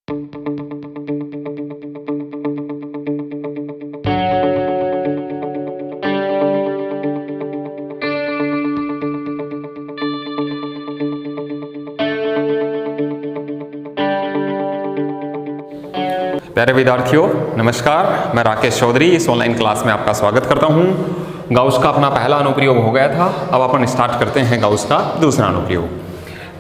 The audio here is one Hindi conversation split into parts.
प्यारे विद्यार्थियों नमस्कार, मैं राकेश चौधरी इस ऑनलाइन क्लास में आपका स्वागत करता हूं। गाउस का अपना पहला अनुप्रयोग हो गया था, अब अपन स्टार्ट करते हैं गाउस का दूसरा अनुप्रयोग।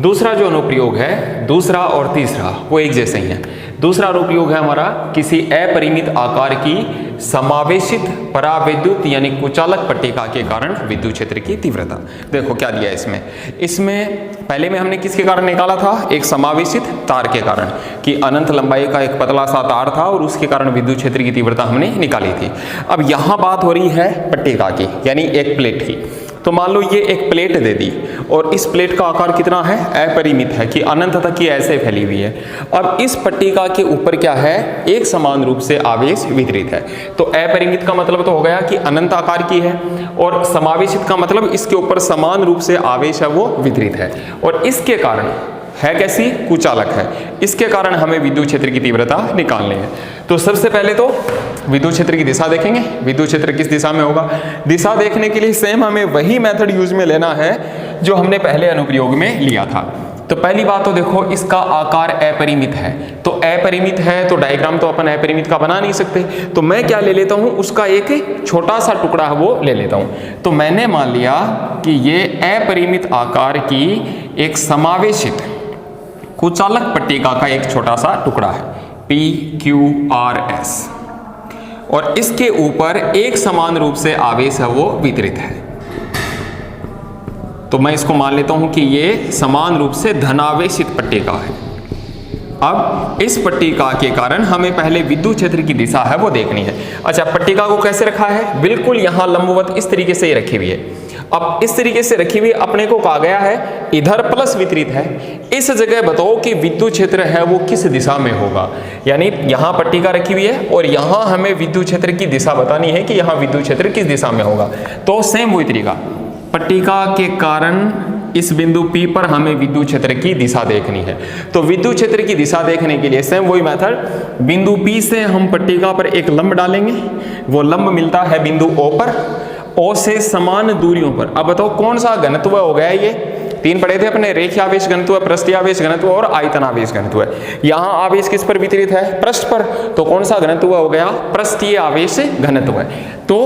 दूसरा जो अनुप्रयोग है, दूसरा और तीसरा वो एक जैसे ही हैं। दूसरा अनुप्रयोग है हमारा किसी अपरिमित आकार की समावेशित परावैद्युत यानी कुचालक पट्टिका के कारण विद्युत क्षेत्र की तीव्रता। देखो क्या दिया है इसमें पहले में हमने किसके कारण निकाला था, एक समावेशित तार के कारण कि अनंत लंबाई का एक पतला सा तार था और उसके कारण विद्युत क्षेत्र की तीव्रता हमने निकाली थी। अब यहाँ बात हो रही है पट्टिका की यानी एक प्लेट की। तो मान लो ये एक प्लेट दे दी और इस प्लेट का आकार कितना है, अपरिमित है कि अनंत तक की ऐसे फैली हुई है। अब इस पट्टिका के ऊपर क्या है, एक समान रूप से आवेश वितरित है। तो अपरिमित का मतलब तो हो गया कि अनंत आकार की है और समावेशित का मतलब इसके ऊपर समान रूप से आवेश है वो वितरित है और इसके कारण है कैसी, कुचालक है। इसके कारण हमें विद्युत क्षेत्र की तीव्रता निकालनी है। तो सबसे पहले तो विद्युत क्षेत्र की दिशा देखेंगे, विद्युत क्षेत्र किस दिशा में होगा। दिशा देखने के लिए सेम हमें वही मेथड यूज में लेना है जो हमने पहले अनुप्रयोग में लिया था। तो पहली बात तो देखो इसका आकार अपरिमित है, तो अपरिमित है तो डायग्राम तो अपन अपरिमित का बना नहीं सकते। तो मैं क्या ले लेता हूं, उसका एक छोटा सा टुकड़ा है वो ले लेता हूं। तो मैंने मान लिया कि ये अपरिमित आकार की एक समावेशित कुचालक पट्टिका का एक छोटा सा टुकड़ा है PQRS और इसके ऊपर एक समान रूप से आवेश है वो वितरित है। तो मैं इसको मान लेता हूं कि ये समान रूप से धनावेशित पट्टिका है। अब इस पट्टिका के कारण हमें पहले विद्युत क्षेत्र की दिशा है वो देखनी है। अच्छा, पट्टिका को कैसे रखा है, बिल्कुल यहां लंबवत इस तरीके से ही रखी हुई है। अब इस तरीके से रखी हुई अपने को कहा गया है इधर प्लस वितरित है। इस जगह बताओ कि विद्युत क्षेत्र है वो किस दिशा में होगा, यानी यहां पट्टिका रखी हुई है और यहां हमें विद्युत क्षेत्र की दिशा बतानी है कि यहां विद्युत क्षेत्र किस दिशा में होगा। तो सेम वही तरीका, पट्टिका के कारण इस बिंदु P पर हमें विद्युत क्षेत्र की दिशा देखनी है। तो विद्युत क्षेत्र की दिशा देखने के लिए सेम वही मेथड, बिंदु P से हम पट्टिका पर एक लंब डालेंगे, वो लंब मिलता है बिंदु O पर, O से समान दूरियों पर। अब बताओ कौन सा घनत्व हो गया, ये तीन पढ़े थे अपने, रेखीयावेश घनत्व, पृष्ठीयावेश घनत्व और आयतनावेश घनत्व। यहाँ आवेश किस पर वितरित है, पृष्ठ पर, तो कौन सा घनत्व हो गया, पृष्ठीय आवेश घनत्व। तो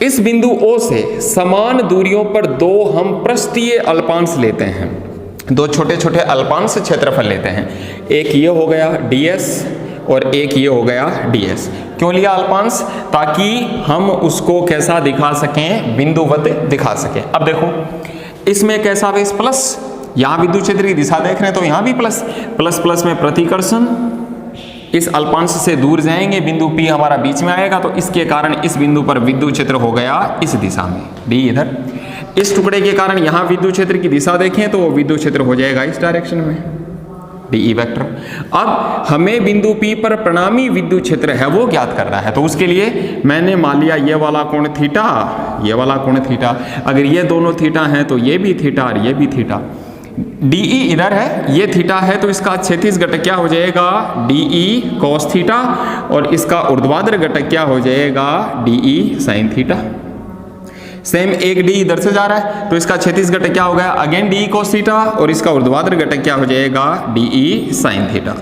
इस बिंदु O से समान दूरियों पर दो हम पृष्ठीय अल्पांश लेते हैं, दो छोटे छोटे अल्पांश क्षेत्रफल लेते हैं। एक ये हो गया ds और एक ये हो गया ds। क्यों लिया अल्पांश, ताकि हम उसको कैसा दिखा सकें, बिंदुवत दिखा सकें। अब देखो इसमें कैसा आवेश प्लस, यहाँ विद्युत क्षेत्र की दिशा देख रहे हैं तो यहाँ भी प्लस, प्लस प्लस में प्रतिकर्षण, इस अल्पांश से दूर जाएंगे, बिंदु P हमारा बीच में आएगा, तो इसके कारण इस बिंदु पर विद्युत क्षेत्र हो गया इस दिशा में, D इधर। इस टुकड़े के कारण यहाँ विद्युत क्षेत्र की दिशा देखें तो वो विद्युत क्षेत्र हो जाएगा इस डायरेक्शन में, DE वेक्टर। अब हमें बिंदु P पर परिणामी विद्युत क्षेत्र है वो ज्ञात करना है। तो उसके लिए मैंने मान लिया ये वाला कोण थीटा, ये वाला कोण थीटा, अगर ये दोनों थीटा हैं तो ये भी थीटा और ये भी थीटा। DE इधर है, ये थीटा है, तो इसका क्षैतिज घटक क्या हो जाएगा, DE cos थीटा, और इसका ऊर्ध्वाधर घटक क्या हो जाएगा, DE sin थीटा। सेम एक D इधर से जा रहा है तो इसका क्षैतिज घटक क्या हो गया, अगेन DE cos थीटा, और इसका ऊर्ध्वाधर घटक क्या हो जाएगा, DE sin थीटा।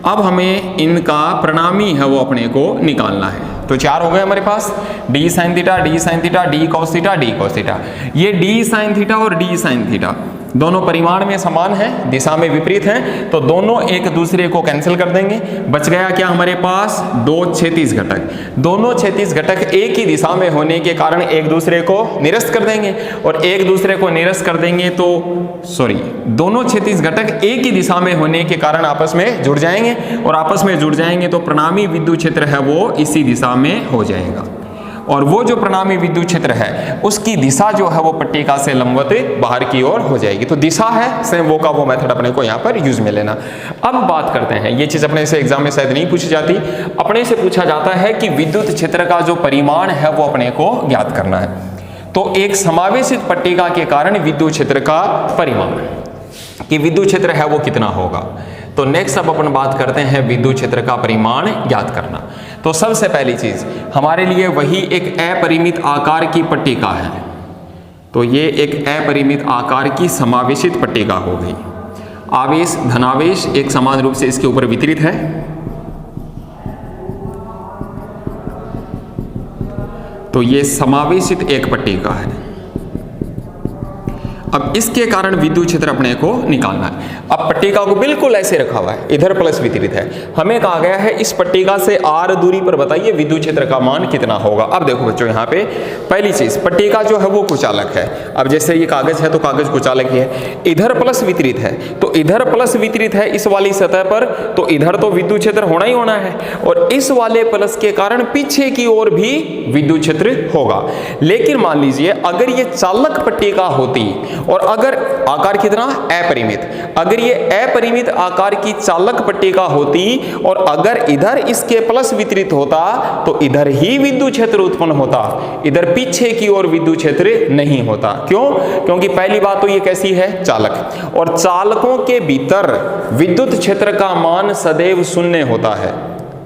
अब हमें इनका परिणामी है वो अपने को निकालना है। तो चार हो गए हमारे पास, D sin theta, D sin theta, D cos theta, D cos theta. ये D sin थीटा और D sin थीटा दोनों परिमाण में समान है, दिशा में विपरीत हैं, तो दोनों एक दूसरे को कैंसिल कर देंगे। बच गया क्या हमारे पास, दो क्षैतिज घटक। दोनों क्षैतिज घटक एक ही दिशा में होने के कारण एक दूसरे को निरस्त कर देंगे, और एक दूसरे को निरस्त कर देंगे तो दोनों क्षैतिज घटक एक ही दिशा में होने के कारण आपस में जुड़ जाएंगे, और आपस में जुड़ जाएंगे तो परिणामी विद्युत क्षेत्र है वो इसी दिशा में हो जाएगा। और वो जो परिणामी विद्युत क्षेत्र है उसकी दिशा जो है वो पट्टिका से लंबवत बाहर की ओर हो जाएगी। तो दिशा है सेम वो का वो मेथड अपने को यहाँ पर यूज में लेना। अब बात करते हैं, ये चीज अपने से एग्जाम में शायद नहीं पूछी जाती, अपने से पूछा जाता है कि विद्युत क्षेत्र का जो परिमाण है वो अपने को ज्ञात करना है। तो एक समावेशित पट्टिका के कारण विद्युत क्षेत्र का परिमाण कि विद्युत क्षेत्र है वो कितना होगा। तो नेक्स्ट अब अपन बात करते हैं विद्युत क्षेत्र का परिमाण ज्ञात करना। तो सबसे पहली चीज हमारे लिए वही एक अपरिमित आकार की पट्टिका है। तो ये एक अपरिमित आकार की समावेशित पट्टिका हो गई। आवेश धनावेश एक समान रूप से इसके ऊपर वितरित है। तो ये समावेशित एक पट्टिका है। अब इसके कारण विद्युत क्षेत्र अपने को निकालना है। अब पट्टिका को बिल्कुल ऐसे रखा हुआ है, इधर प्लस वितरित है। हमें कहा गया है इस पट्टिका से r दूरी पर बताइए विद्युत क्षेत्र का मान कितना होगा। अब देखो बच्चों, यहाँ पे पहली चीज पट्टिका जो है वो कुचालक है। अब जैसे ये कागज है तो कागज कुचालक ही है। इधर प्लस वितरित है तो इधर प्लस वितरित है इस वाली सतह पर, तो इधर तो विद्युत क्षेत्र होना ही होना है। और इस वाले प्लस के कारण पीछे की ओर भी विद्युत क्षेत्र होगा। लेकिन मान लीजिए अगर ये चालक पट्टिका होती और अगर आकार कितना अपरिमित, अगर ये अपरिमित आकार की चालक पट्टिका होती और अगर इधर इसके प्लस वितरित होता तो इधर ही विद्युत क्षेत्र उत्पन्न होता, इधर पीछे की ओर विद्युत क्षेत्र नहीं होता। क्यों? क्योंकि पहली बात तो ये कैसी है, चालक, और चालकों के भीतर विद्युत क्षेत्र का मान सदैव शून्य होता है।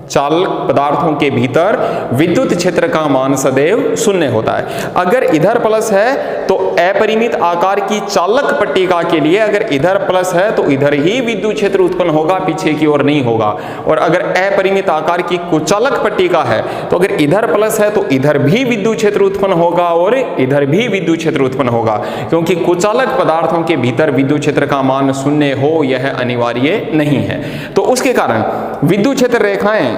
चालक पदार्थों के भीतर विद्युत क्षेत्र का मान सदैव शून्य होता है। अगर इधर प्लस है तो अपरिमित आकार की चालक पट्टिका के लिए अगर इधर प्लस है तो इधर ही विद्युत क्षेत्र उत्पन्न होगा, पीछे की ओर नहीं होगा। और अगर अपरिमित आकार की कुचालक पट्टिका है तो अगर इधर प्लस है तो इधर भी विद्युत क्षेत्र उत्पन्न होगा और इधर भी विद्युत क्षेत्र उत्पन्न होगा, क्योंकि कुचालक पदार्थों के भीतर विद्युत क्षेत्र का मान शून्य हो यह अनिवार्य नहीं है। तो उसके कारण विद्युत क्षेत्र रेखाएं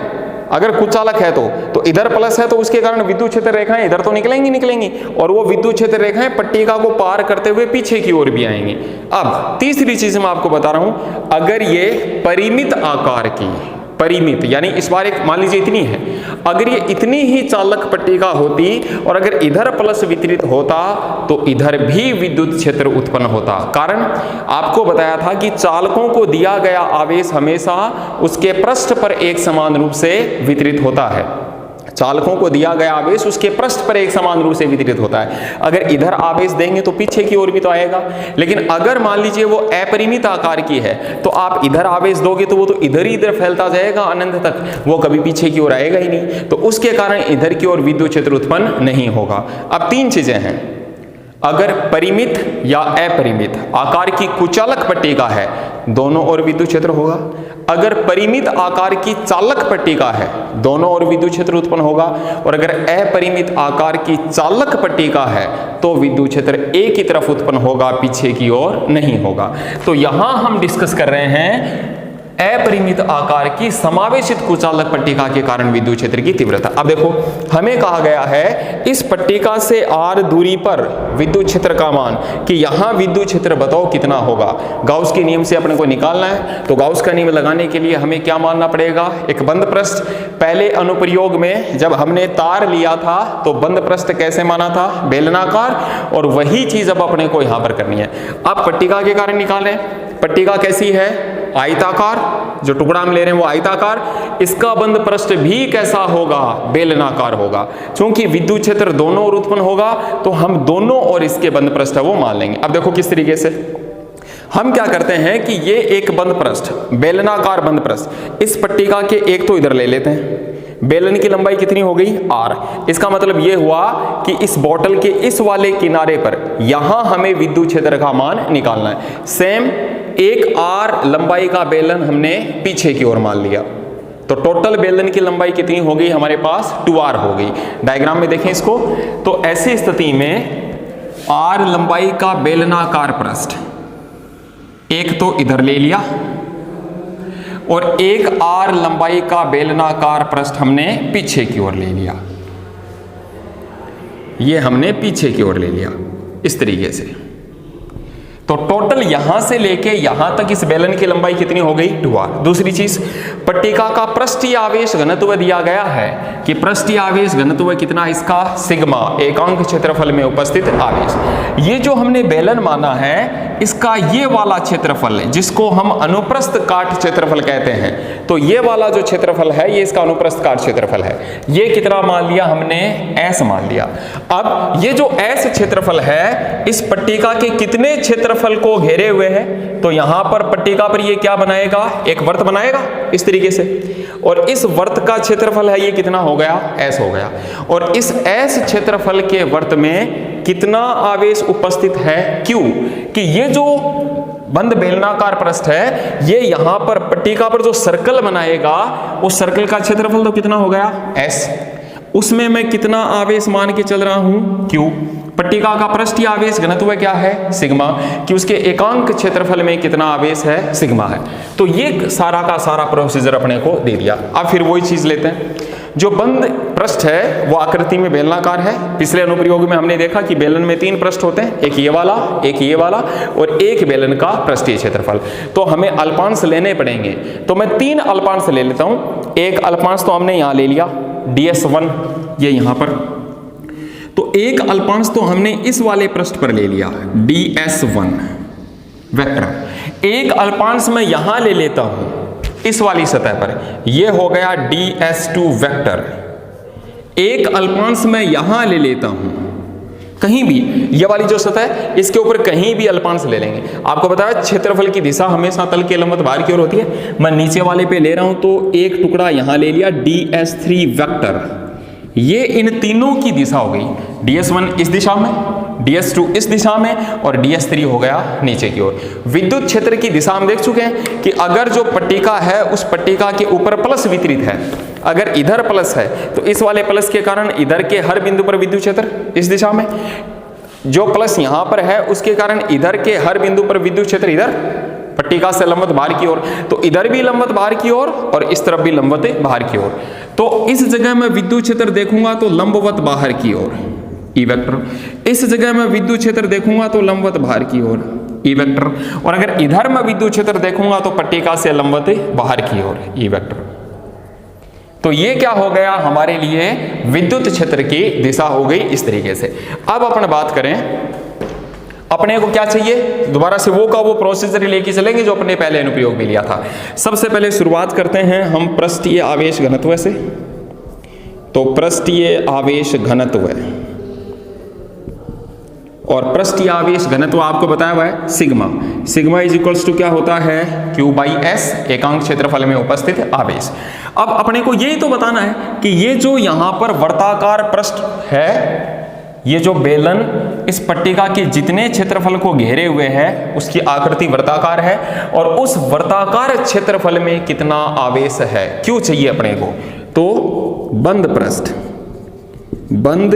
अगर कुचालक है तो इधर प्लस है तो उसके कारण विद्युत क्षेत्र रेखाएं इधर तो निकलेंगी और वो विद्युत क्षेत्र रेखाएं पट्टिका को पार करते हुए पीछे की ओर भी आएंगी। अब तीसरी चीज मैं आपको बता रहा हूं, अगर ये परिमित आकार की, परिमित यानी इस बार एक मान लीजिए इतनी है, अगर ये इतनी ही चालक पट्टिका होती और अगर इधर प्लस वितरित होता तो इधर भी विद्युत क्षेत्र उत्पन्न होता। कारण आपको बताया था कि चालकों को दिया गया आवेश हमेशा उसके पृष्ठ पर एक समान रूप से वितरित होता है। चालकों को दिया गया आवेश उसके पृष्ठ पर एक समान रूप से वितरित होता है। अगर इधर आवेश देंगे तो पीछे की ओर भी तो आएगा, लेकिन अगर मान लीजिए वो अपरिमित आकार की है तो आप इधर आवेश दोगे तो वो तो इधर ही इधर फैलता जाएगा अनंत तक, वो कभी पीछे की ओर आएगा ही नहीं। तो उसके कारण इधर की ओर विद्युत क्षेत्र उत्पन्न नहीं होगा। अब तीन चीजें हैं, अगर परिमित या अपरिमित आकार की कुचालक पट्टिका है दोनों ओर विद्युत क्षेत्र होगा। अगर परिमित आकार की चालक पट्टिका है दोनों ओर विद्युत क्षेत्र उत्पन्न होगा। और अगर अपरिमित आकार की चालक पट्टिका है तो विद्युत क्षेत्र एक ही तरफ उत्पन्न होगा, पीछे की ओर नहीं होगा। तो यहां हम डिस्कस कर रहे हैं अपरिमित आकार की समावेशित कुचालक पट्टिका के कारण विद्युत क्षेत्र की तीव्रता। अब देखो हमें कहा गया है इस पट्टिका से r दूरी पर विद्युत क्षेत्र का मान, कि यहां विद्युत क्षेत्र बताओ कितना होगा। गाउस के नियम से अपने को निकालना है, तो गाउस का नियम लगाने के लिए हमें क्या मानना पड़ेगा, एक बंद पृष्ठ। पहले अनुप्रयोग में जब हमने तार लिया था तो बंद पृष्ठ कैसे माना था, बेलनाकार, और वही चीज अब अपने को यहां पर करनी है। अब पट्टिका के कारण निकालें, पट्टिका कैसी है, आयताकार, जो टुकड़ा हम ले रहे हैं वो आयताकार, इसका बंद पृष्ठ भी कैसा होगा, बेलनाकार होगा। क्योंकि विद्युत क्षेत्र दोनों ओर उत्पन्न होगा तो हम दोनों ओर इसके बंद पृष्ठ वो मान लेंगे। अब देखो किस तरीके से हम क्या करते हैं कि ये एक बंद पृष्ठ, बेलनाकार बंद पृष्ठ, इस पट्टिका के एक तो इधर ले लेते हैं। बेलन की लंबाई कितनी हो गई, r। इसका मतलब ये हुआ कि इस बोतल के इस वाले किनारे पर यहां हमें विद्युत क्षेत्र का मान निकालना है। सेम एक r लंबाई का बेलन हमने पीछे की ओर मान लिया, तो टोटल बेलन की लंबाई कितनी हो गई हमारे पास, 2r हो गई। डायग्राम में देखें इसको, तो ऐसी स्थिति में r लंबाई का बेलनाकार पृष्ठ एक तो इधर ले लिया और एक r लंबाई का बेलनाकार पृष्ठ हमने पीछे की ओर ले लिया। ये हमने पीछे की ओर ले लिया इस तरीके से। तो टोटल यहां से लेके यहां तक इस बेलन की लंबाई कितनी हो गई, 2r। दूसरी चीज, पट्टिका का पृष्ठीय आवेश घनत्व दिया गया है कि पृष्ठीय आवेश घनत्व कितना, इसका सिग्मा, एकांक क्षेत्रफल में उपस्थित आवेश। ये जो हमने बेलन माना है इसका ये वाला क्षेत्रफल जिसको हम अनुप्रस्थ काट क्षेत्रफल कहते हैं, तो ये वाला जो क्षेत्रफल है ये इसका अनुप्रस्थ काट क्षेत्रफल है। ये कितना मान लिया हमने, s मान लिया। अब ये जो s क्षेत्रफल है इस पट्टिका के कितने क्षेत्रफल क्षेत्रफल को घेरे हुए है, तो यहां पर पट्टिका पर ये क्या बनाएगा, एक वर्त बनाएगा इस तरीके से, और इस वर्त का क्षेत्रफल है ये कितना हो गया, s हो गया। और इस s क्षेत्रफल के वर्त में कितना आवेश उपस्थित है, q, कि ये जो बंद बेलनाकार पृष्ठ है, ये यहां पर पट्टिका पर जो सर्कल बनाएगा, उस सर्कल का क्षेत्रफल तो कितना हो गया, s, उसमें मैं कितना आवेश मान के चल रहा हूं, q। पट्टिका का पृष्ठीय आवेश घनत्व क्या है, सिग्मा, कि उसके एकांक क्षेत्रफल में कितना आवेश है, सिग्मा है। तो ये सारा का सारा प्रोसीजर अपने को दे दिया। अब फिर वही चीज लेते हैं, जो बंद पृष्ठ है वो आकृति में बेलनाकार है। पिछले अनुप्रयोग में हमने देखा कि बेलन में 3 पृष्ठ होते हैं, एक ये वाला, एक ये वाला और एक बेलन का पृष्ठीय क्षेत्रफल। तो हमें अल्पांश लेने पड़ेंगे, तो मैं 3 अल्पांश ले लेता हूं। एक अल्पांश तो हमने यहां ले लिया ds1, ये यहां पर, तो एक अल्पांश तो हमने इस वाले पृष्ठ पर ले लिया ds1 वेक्टर। एक अल्पांश मैं यहां ले लेता हूं इस वाली सतह पर, यह हो गया ds2 वेक्टर। एक अल्पांश मैं यहां ले लेता हूं कहीं भी, ये वाली जो सतह है इसके ऊपर कहीं भी अल्पांश ले लेंगे। आपको बताया क्षेत्रफल की दिशा हमेशा तल के लंबवत बाहर की ओर होती है। मैं नीचे वाले पे ले रहा हूं तो एक टुकड़ा यहां ले लिया ds3 वेक्टर, ये इन तीनों की दिशा हो गई, ds1 इस दिशा में, ds2 इस दिशा में और ds3 हो गया नीचे की ओर। विद्युत क्षेत्र की दिशा हम देख चुके हैं कि अगर जो पट्टिका है उस पट्टिका के ऊपर प्लस वितरित है, अगर इधर प्लस है तो इस वाले प्लस के कारण इधर के हर बिंदु पर विद्युत क्षेत्र इस दिशा में, जो प्लस यहां पर है उसके कारण इधर के हर बिंदु पर विद्युत क्षेत्र इधर पट्टिका से लंबवत बाहर की ओर, तो इधर भी लंबवत बाहर की ओर और इस तरफ भी लंबवत बाहर की ओर। तो इस जगह मैं विद्युत क्षेत्र देखूंगा तो लंबवत बाहर की ओर ई वेक्टर, इस जगह मैं विद्युत क्षेत्र देखूंगा तो लंबवत बाहर की ओर ई वेक्टर, और अगर इधर मैं विद्युत क्षेत्र देखूंगा तो पट्टिका से लंबवत बाहर की ओर ई वेक्टर। तो ये क्या हो गया, हमारे लिए विद्युत क्षेत्र की दिशा हो गई इस तरीके से। अब अपन बात करें अपने को क्या चाहिए, दोबारा से वो का वो प्रोसीजर लेके चलेंगे जो अपने पहले अनुप्रयोग में लिया था। सबसे पहले शुरुआत करते हैं हम पृष्ठीय आवेश घनत्व से। तो पृष्ठीय आवेश घनत्व, और पृष्ठीय आवेश घनत्व आपको बताया हुआ है sigma. Sigma is equals to क्या होता है, q/s, एकांक क्षेत्रफल में उपस्थित आवेश। अब अपने को यही तो बताना है कि ये जो यहां पर वर्ताकार पृष्ठ है, ये जो बेलन इस पट्टिका के जितने क्षेत्रफल को घेरे हुए है उसकी आकृति वर्ताकार है, और उस वर्ताकार क्षेत्रफल में कितना आवेश है, क्यों चाहिए अपने को, तो बंद पृष्ठ, बंद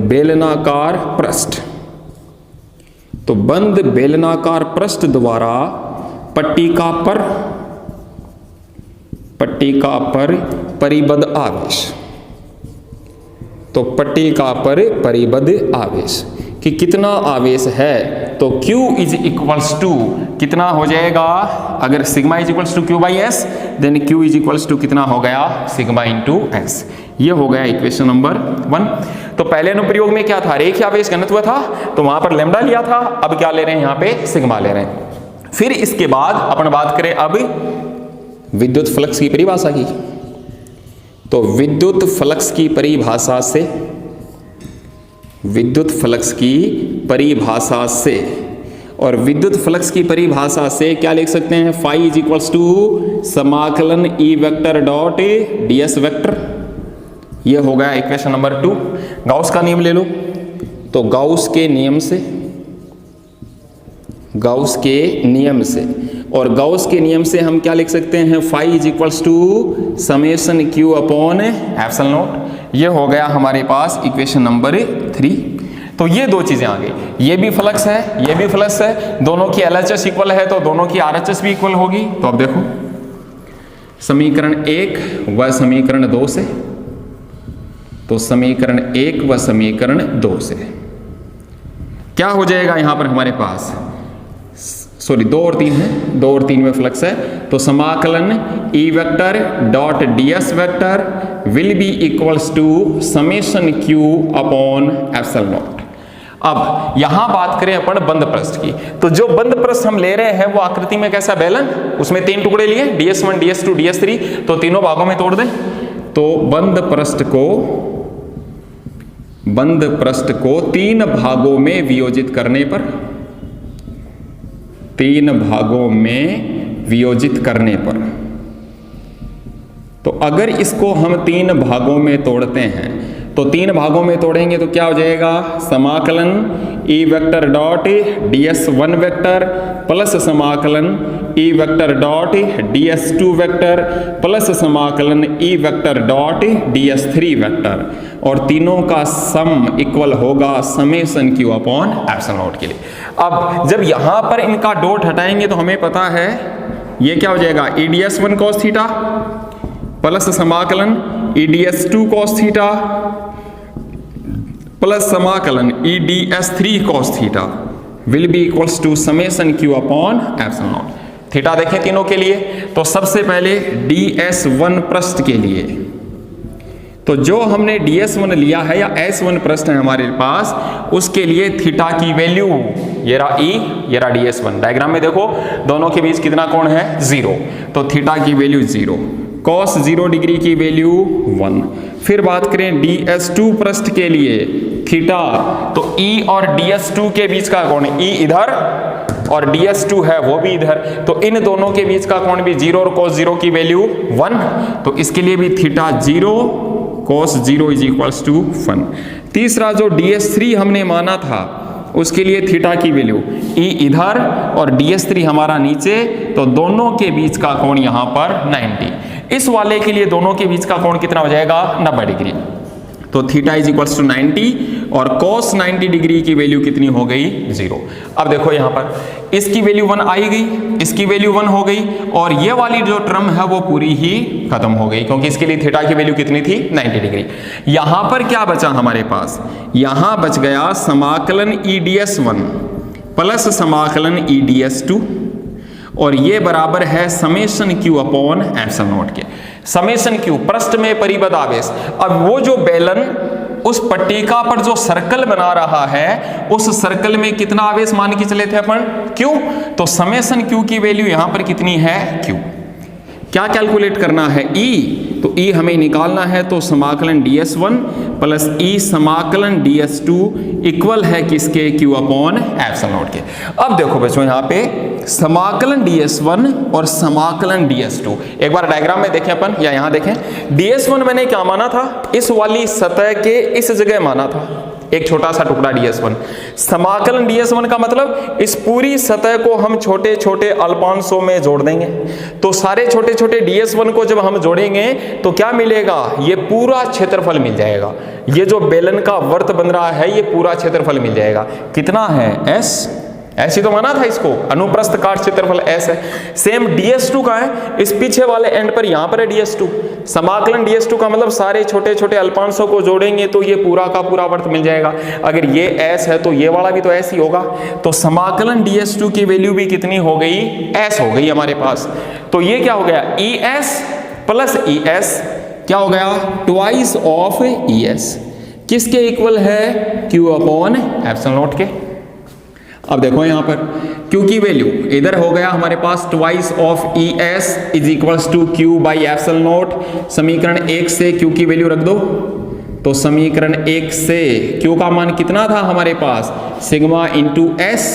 बेलनाकार पृष्ठ, तो बंद बेलनाकार पृष्ठ द्वारा पट्टिका पर परिबद्ध आवेश, तो पट्टिका पर परिबद्ध आवेश कि कितना आवेश है, तो Q इज इक्वल्स टू कितना हो जाएगा, अगर sigma is equals to q/s, then Q is equals to कितना हो गया, सिग्मा इंटू s। ये हो गया इक्वेशन नंबर 1। तो पहले अनुप्रयोग में क्या था, रेखीय आवेश घनत्व था, तो वहां पर लैम्डा लिया था, अब क्या ले रहे हैं, यहाँ पे सिग्मा ले रहे हैं। फिर इसके बाद अपन बात करें अब विद्युत फ्लक्स की परिभाषा की। तो विद्युत फ्लक्स की परिभाषा से, विद्युत फ्लक्स की परिभाषा से, और विद्युत फ्लक्स की परिभाषा से क्या लिख सकते हैं, फाई इज इक्वल्स टू समाकलन E vector dot ds vector. ये हो गया इक्वेशन नंबर 2। गाउस का नियम ले लो, तो गाउस के नियम से, गाउस के नियम से, और गाउस के नियम से हम क्या लिख सकते हैं, phi is equals to summation q upon epsilon naught. ये हो गया हमारे पास इक्वेशन नंबर 3। तो ये दो चीजें आ गई, ये भी फ्लक्स है, ये भी फ्लक्स है, दोनों की LHS इक्वल है तो दोनों की RHS भी इक्वल होगी। तो अब देखो समीकरण 1 व समीकरण 2 से, तो समीकरण 1 व समीकरण 2 से क्या हो जाएगा, यहां पर हमारे पास सॉरी 2 और 3 है, 2 और 3 में फ्लक्स है, तो समाकलन E vector dot ds vector will be equals to summation q upon epsilon naught. अब यहां बात करें अपन बंद पृष्ठ की, तो जो बंद पृष्ठ हम ले रहे हैं वो आकृति में कैसा बेलन, उसमें 3 टुकड़े लिए ds1 ds2 ds3, तो तीनों भागों में तोड़ दें। तो बंद पृष्ठ को 3 भागों में वियोजित करने पर, 3 भागों में वियोजित करने पर। तो अगर इसको हम 3 भागों में तोड़ते हैं, तो 3 भागों में तोड़ेंगे तो क्या हो जाएगा, समाकलन E vector dot ds1 vector plus समाकलन E vector dot ds2 vector plus समाकलन E vector dot ds3 vector, और तीनों का सम इक्वल होगा summation q upon epsilon naught के लिए। अब जब यहां पर इनका डॉट हटाएंगे तो हमें पता है ये क्या हो जाएगा, ई ds1 cos थीटा प्लस समाकलन ई ds2 cos थीटा प्लस समाकलन E ds3 cos theta will be equals to summation q upon epsilon naught. Theta देखें तीनों के लिए, तो सबसे पहले ds1 पृष्ठ के लिए, तो जो हमने ds1 लिया है या s1 पृष्ठ है हमारे पास, उसके लिए थीटा की वैल्यू ये रहा e, ये रहा ds1। डायग्राम में देखो दोनों के बीच कितना कोण है, 0, तो थीटा की वैल्यू 0, cos 0 डिग्री की वैल्यू 1। फिर बात करें ds2 पृष्ठ के लिए थीटा, तो e और ds2 के बीच का कोण, e इधर और ds2 है वो भी इधर, तो इन दोनों के बीच का कोण भी 0 और cos 0 की वैल्यू 1, तो इसके लिए भी theta 0 cos 0 is equals to 1। तीसरा जो ds3 हमने माना था उसके लिए थीटा की वैल्यू e इधर और ds3 हमारा नीचे, तो दोनों के बीच का कोण यहां पर 90। इस वाले के लिए दोनों के बीच का कोण कितना हो जाएगा, 90 डिग्री, तो थीटा इज इक्वल्स टू 90 और cos 90 डिग्री की वैल्यू कितनी हो गई, 0। अब देखो यहां पर इसकी वैल्यू 1 आई गई, इसकी वैल्यू 1 हो गई, और ये वाली जो टर्म है वो पूरी ही खत्म हो गई, क्योंकि इसके लिए थीटा की वैल्यू कितनी थी, 90 डिग्री। यहां पर क्या बचा हमारे पास, यहां बच गया समाकलन ई ds1 प्लस समाकलन ई ds2, और ये बराबर है summation q upon epsilon naught के। समेशन q पृष्ठ में परिबद्ध आवेश, अब वो जो बेलन उस पट्टिका पर जो सर्कल बना रहा है, उस सर्कल में कितना आवेश मान के चले थे अपन, q, तो समेशन q की वैल्यू यहां पर कितनी है, q। क्या कैलकुलेट करना है, e, तो e हमें निकालना है, तो समाकलन ds1 प्लस e समाकलन ds2 इक्वल है किसके, q अपॉन एप्सिलॉन नॉट के। अब देखो बच्चों यहाँ पे समाकलन ds1 और समाकलन ds2, एक बार डायग्राम में देखें अपन, या यहाँ देखें, ds1 मैंने क्या माना था, इस वाली सतह के इस जगह माना था, एक छोटा सा टुकड़ा ds1। समाकलन ds1 का मतलब इस पूरी सतह को हम छोटे छोटे अल्पांशों में जोड़ देंगे, तो सारे छोटे छोटे ds1 को जब हम जोड़ेंगे तो क्या मिलेगा, ये पूरा क्षेत्रफल मिल जाएगा। ये जो बेलन का वर्त बन रहा है ये पूरा क्षेत्रफल मिल जाएगा, कितना है, s, ऐसी तो माना था इसको, अनुप्रस्थ काट क्षेत्रफल s है। सेम ds2 का है, इस पीछे वाले एंड पर यहां पर है ds2। समाकलन ds2 का मतलब सारे छोटे छोटे अल्पांशों को जोड़ेंगे तो ये पूरा का पूरा वर्त मिल जाएगा। अगर ये s है तो ये वाला भी तो s ही होगा, तो समाकलन ds2 की वैल्यू भी कितनी हो गई, s हो गई हमारे पास। तो ये क्या हो गया, es प्लस es क्या हो गया, ट्वाइस ऑफ es, किसके इक्वल है, q अपॉन एप्सिलॉन नॉट के। अब देखो यहां पर q की वैल्यू इधर हो गया हमारे पास twice of es is equals to q by epsilon naught. समीकरण 1 से q की वैल्यू रख दो, तो समीकरण 1 से q का मान कितना था हमारे पास, सिग्मा इंटू s,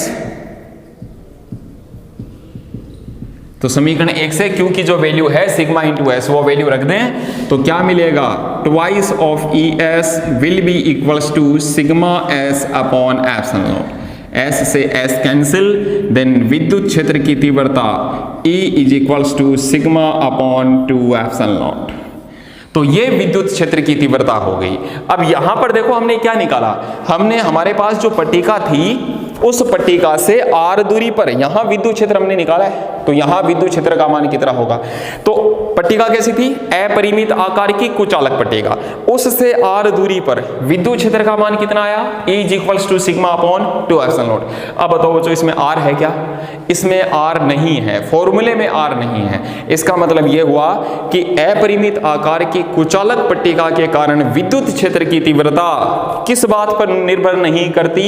तो समीकरण 1 से q की जो वैल्यू है सिग्मा इंटू s वो वैल्यू रख दें तो क्या मिलेगा, twice of es will be equals to sigma s upon epsilon naught. S से S कैंसिल, देन विद्युत क्षेत्र की तीव्रता E is equals to sigma upon 2 epsilon naught. तो ये विद्युत क्षेत्र की तीव्रता हो गई। अब यहां पर देखो हमने क्या निकाला, हमने हमारे पास जो पट्टिका थी उस पट्टिका से r दूरी पर यहां विद्युत क्षेत्र हमने निकाला है, तो यहां विद्युत क्षेत्र का मान कितना होगा, तो पट्टिका कैसी थी, अपरिमित आकार की कुचालक पट्टिका, उससे r दूरी पर विद्युत क्षेत्र का मान कितना आया, E is equals to sigma upon 2 epsilon naught. अब बताओ बच्चों इसमें r है क्या, इसमें r नहीं है, फॉर्मूले में r नहीं है। इसका मतलब यह हुआ कि अपरिमित आकार की कुचालक पट्टिका के कारण विद्युत क्षेत्र की तीव्रता किस बात पर निर्भर नहीं करती,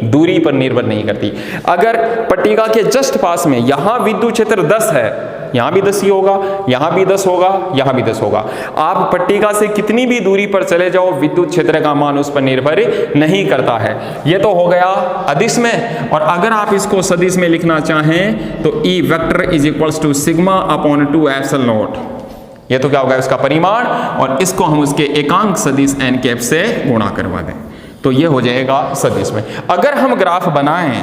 दूरी पर निर्भर नहीं करती। अगर पट्टिका के जस्ट पास में यहां विद्युत क्षेत्र 10 है, यहाँ भी 10 ही होगा, यहाँ भी 10 होगा, यहाँ भी 10 होगा। आप पट्टिका से कितनी भी दूरी पर चले जाओ, विद्युत क्षेत्र का मान उस पर निर्भर नहीं करता है। ये तो हो गया अदिश में। और अगर आप इसको सदिश में लिखना चाहें तो E vector is equals to sigma upon 2 epsilon naught. ये तो क्या होगा इसका परिमाण, और इसको हम उसके एकांक सदिश n कैप से गुणा करवा दें तो ये हो जाएगा सदिश में। अगर हम ग्राफ बनाएं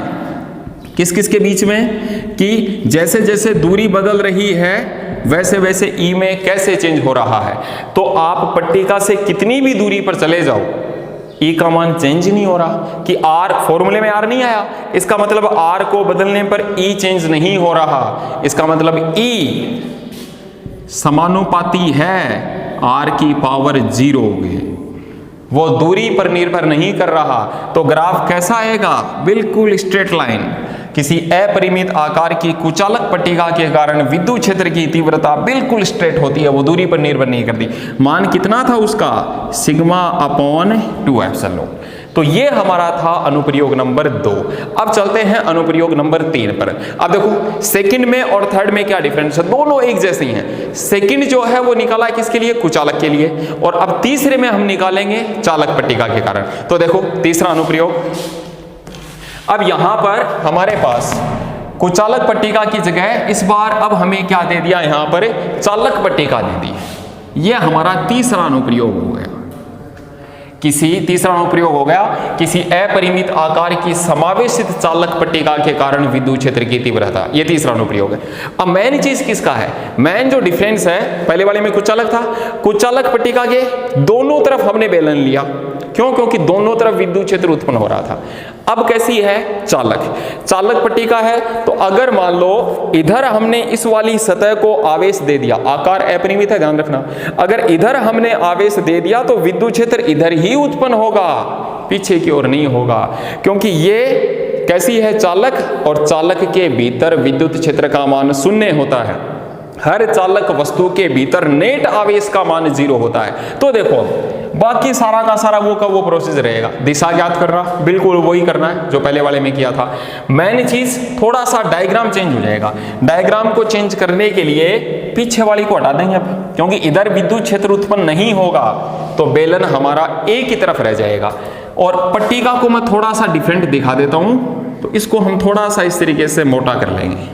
किस किस के बीच में, कि जैसे जैसे दूरी बदल रही है वैसे वैसे E में कैसे चेंज हो रहा है, तो आप पट्टिका से कितनी भी दूरी पर चले जाओ E का मान चेंज नहीं हो रहा। कि R फॉर्मूले में R नहीं आया, इसका मतलब R को बदलने पर E चेंज नहीं हो रहा। इसका मतलब E समानुपाती है R की पावर 0 में, वो दूरी पर निर्भर नहीं कर रहा। तो ग्राफ कैसा आएगा, बिल्कुल स्ट्रेट लाइन। किसी अपरिमित आकार की कुचालक पट्टिका के कारण विद्युत क्षेत्र की तीव्रता बिल्कुल स्ट्रेट होती है, वो दूरी पर निर्भर नहीं करती। मान कितना था उसका, सिग्मा अपॉन 2 एप्सिलॉन नॉट। तो ये हमारा था अनुप्रयोग नंबर 2। अब चलते हैं अनुप्रयोग नंबर 3 पर। अब देखो सेकंड में और थर्ड में क्या डिफरेंस है, दोनों एक जैसे ही हैं। सेकंड जो है वो निकाला किसके लिए, कुचालक के लिए, और अब तीसरे में हम निकालेंगे चालक पट्टिका के कारण। तो देखो तीसरा अनुप्रयोग, अब यहां पर हमारे पास कुचालक पट्टिका की जगह इस बार अब हमें क्या दे दिया, यहां पर चालक पट्टिका दे दी। यह हमारा तीसरा अनुप्रयोग हो गया। तीसरा अनुप्रयोग हो गया, किसी अपरिमित आकार की समावेशित चालक पट्टिका के कारण विद्युत क्षेत्र की तीव्रता। ये तीसरा अनुप्रयोग है। अब मेन चीज किसका है, मेन जो डिफरेंस है, पहले वाले में कुचालक था, कुचालक पट्टिका के दोनों तरफ हमने बेलन लिया, क्यों, क्योंकि दोनों तरफ विद्युत क्षेत्र उत्पन्न हो रहा था। अब कैसी है, चालक पट्टिका है, तो अगर मान लो इधर हमने इस वाली सतह को आवेश दे दिया, आकार अपरिमित है ध्यान रखना, अगर इधर हमने आवेश दे दिया तो विद्युत क्षेत्र इधर ही उत्पन्न होगा, पीछे की ओर नहीं होगा, क्योंकि ये कैसी है, चालक, और चालक के भीतर विद्युत क्षेत्र का मान 0 होता है। हर चालक वस्तु के भीतर नेट आवेश का मान 0 होता है। तो देखो बाकी सारा का सारा वो का वो प्रोसेस रहेगा। दिशा ज्ञात कर रहा, बिल्कुल वही करना है जो पहले वाले में किया था। मेन चीज थोड़ा सा डायग्राम चेंज हो जाएगा। डायग्राम को चेंज करने के लिए पीछे वाली को हटा देंगे अब, क्योंकि इधर विद्युत क्षेत्र उत्पन्न नहीं होगा तो बेलन हमारा एक ही तरफ रह जाएगा। और पट्टिका को मैं थोड़ा सा डिफरेंट दिखा देता हूं, तो इसको हम थोड़ा सा इस तरीके से मोटा कर लेंगे।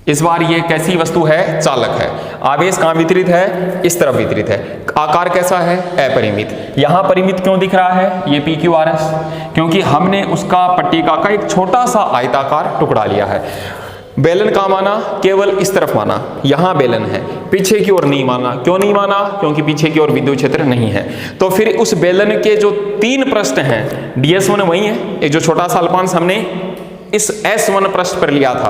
इस बार ये कैसी वस्तु है, चालक है। आवेश कहां वितरित है, इस तरफ वितरित है। आकार कैसा है, अपरिमित। यहां परिमित क्यों दिख रहा है, ये PQRS, क्योंकि हमने उसका पट्टिका का एक छोटा सा आयताकार टुकड़ा लिया है। बेलन का माना, केवल इस तरफ माना, यहां बेलन है, पीछे की ओर नहीं माना। क्यों नहीं माना, क्योंकि पीछे की ओर विद्युत क्षेत्र नहीं है। तो फिर उस बेलन के जो 3 पृष्ठ हैं, DS1 वही है, एक जो छोटा सा अल्पांश हमने इस S1 पृष्ठ पर लिया था,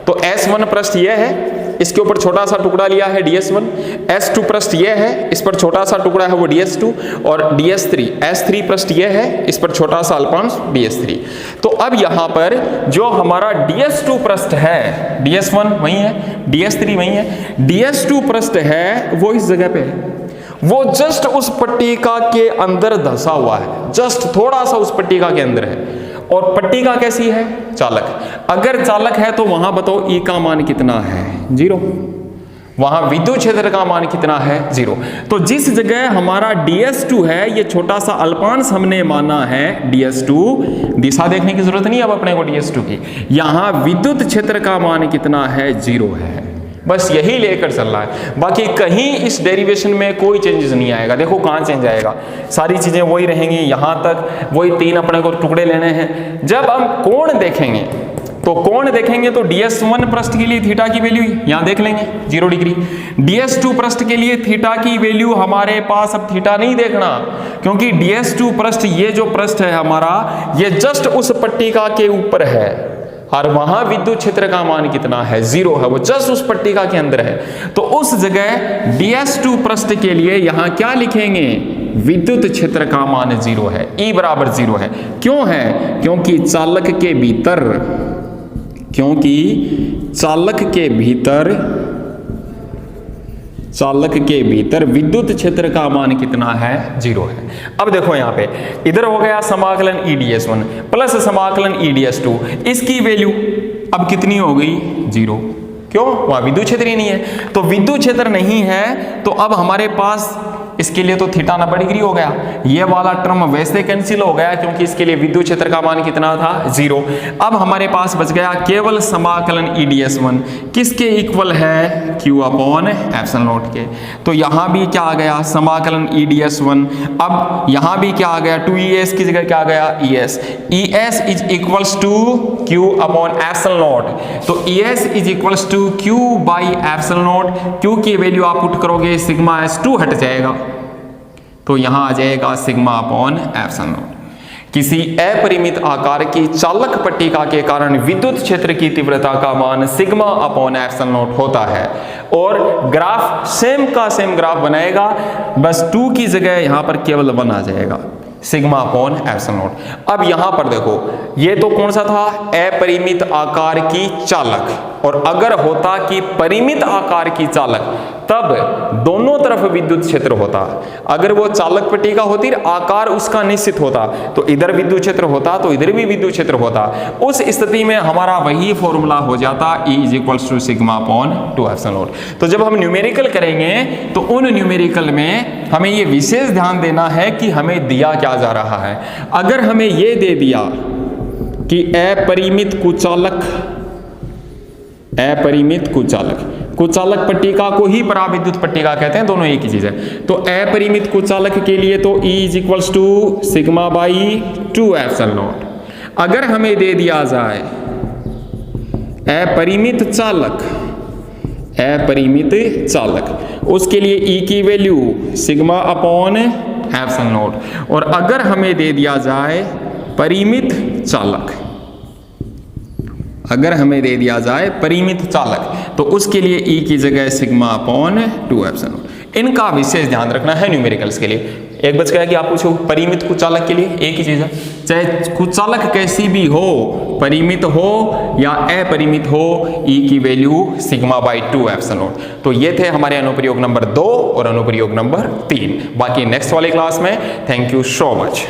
तो S1 पृष्ठ यह है, इसके ऊपर छोटा सा टुकड़ा लिया है DS1, S2 पृष्ठ यह है, इस पर छोटा सा टुकड़ा है वो DS2, और DS3 S3 पृष्ठ यह है, इस पर छोटा सा अल्पांश DS3। तो अब यहां पर जो हमारा DS2 पृष्ठ है, DS1 वही है, DS3 वही है, DS2 पृष्ठ है वो इस जगह पे है, वो जस्ट उस पट्टिका के अंदर धंसा हुआ है, जस्ट थोड़ा सा उस पट्टिका के अंदर है। और पट्टिका कैसी है, चालक। अगर चालक है तो वहां बताओ E का मान कितना है, 0। वहां विद्युत क्षेत्र का मान कितना है, 0। तो जिस जगह हमारा DS2 है, ये छोटा सा अल्पांश हमने माना है DS2, दिशा देखने की जरूरत नहीं अब अपने को DS2 की, यहां विद्युत क्षेत्र का मान कितना है, 0 है। बस यही लेकर चल रहा है, बाकी कहीं इस डेरिवेशन में कोई चेंजेस नहीं आएगा। देखो कहाँ चेंज आएगा, सारी चीजें वही रहेंगी, यहां तक वही 3 अपने को टुकड़े लेने हैं। जब हम कोण देखेंगे तो कोण देखेंगे तो DS1 पृष्ठ के लिए थीटा की वैल्यू यहां देख लेंगे 0 डिग्री। DS2 पृष्ठ के लिए थीटा की वैल्यू हमारे पास, अब थीटा नहीं देखना, क्योंकि DS2 पृष्ठ, ये जो पृष्ठ है हमारा, ये जस्ट उस पट्टिका के ऊपर है, और वहां विद्युत क्षेत्र का मान कितना है, 0 है, वो जस्ट उस पट्टिका के अंदर है। तो उस जगह DS2 पृष्ठ के लिए यहां क्या लिखेंगे, विद्युत क्षेत्र का मान 0 है, E बराबर 0 है। क्यों है, क्योंकि चालक के भीतर, चालक के भीतर विद्युत क्षेत्र का मान कितना है, 0 है। अब देखो यहां पे इधर हो गया समाकलन EDS1 प्लस समाकलन EDS2, इसकी वैल्यू अब कितनी हो गई, 0। क्यों? वहां विद्युत क्षेत्र ही नहीं है। तो विद्युत क्षेत्र नहीं है तो अब हमारे पास इसके लिए तो थीटा 90 डिग्री हो गया, ये वाला टर्म वैसे कैंसिल हो गया क्योंकि इसके लिए विद्युत क्षेत्र का मान कितना था? 0। अब हमारे पास बच गया केवल समाकलन EDS1 किसके इक्वल है? Q अपॉन एप्सिलॉन नॉट के। तो यहां भी क्या आ गया? समाकलन EDS1। अब यहां भी क्या आ गया? 2ES की जगह क्या आ गया? ES। ES is equals to Q upon epsilon naught. तो ES is equals to Q by epsilon naught. Q की वैल्यू आप पुट करोगे सिग्मा S2 हट जाएगा, तो यहां आ जाएगा सिग्मा अपॉन एप्सिलॉन नॉट। किसी अपरिमित आकार की चालक पट्टिका के कारण विद्युत क्षेत्र की तीव्रता का मान सिग्मा अपॉन एप्सिलॉन नॉट होता है और ग्राफ सेम का सेम ग्राफ बनाएगा, बस 2 की जगह यहां पर केवल 1 आ जाएगा, सिग्मा अपॉन एप्सिलॉन नॉट। अब यहां पर देखो ये तो कौन सा था? अपरिमित आकार की चालक, और अगर होता कि परिमित आकार की चालक तब दोनों तरफ विद्युत क्षेत्र होता। अगर वो चालक पट्टिका होती आकार उसका निश्चित होता तो इधर विद्युत क्षेत्र होता तो इधर भी विद्युत क्षेत्र होता। उस स्थिति में हमारा वही फॉर्मूला हो जाता E is equals to sigma upon 2 epsilon naught. तो जब हम न्यूमेरिकल करेंगे तो उन न्यूमेरिकल में हमें ये विशेष ध्यान देना है कि हमें दिया क्या जा रहा है। अगर हमें ये दे दिया कि अपरिमित कुचालक पट्टिका को ही पराविद्युत पट्टिका कहते हैं, दोनों एक ही चीज है। तो अपरिमित कुचालक के लिए तो E is equals to sigma by 2 epsilon naught. अगर हमें दे दिया जाए अपरिमित चालक उसके लिए E की value sigma upon epsilon not. और अगर हमें दे दिया जाए परिमित चालक, तो उसके लिए E की जगह सिग्मा अपॉन 2 एप्सिलॉन नॉट। इनका विशेष ध्यान रखना है न्यूमेरिकल्स के लिए। एक बच गया कि आप पूछो परिमित कुचालक के लिए एक ही चीज है, चाहे कुचालक कैसी भी हो, परिमित हो या अपरिमित हो, E की value sigma by 2 epsilon naught. तो ये थे हमारे अनुप्रयोग नंबर 2 और अनुप्रयोग नंबर 3। बाकी नेक्स्ट वाली क्लास में। Thank you so much.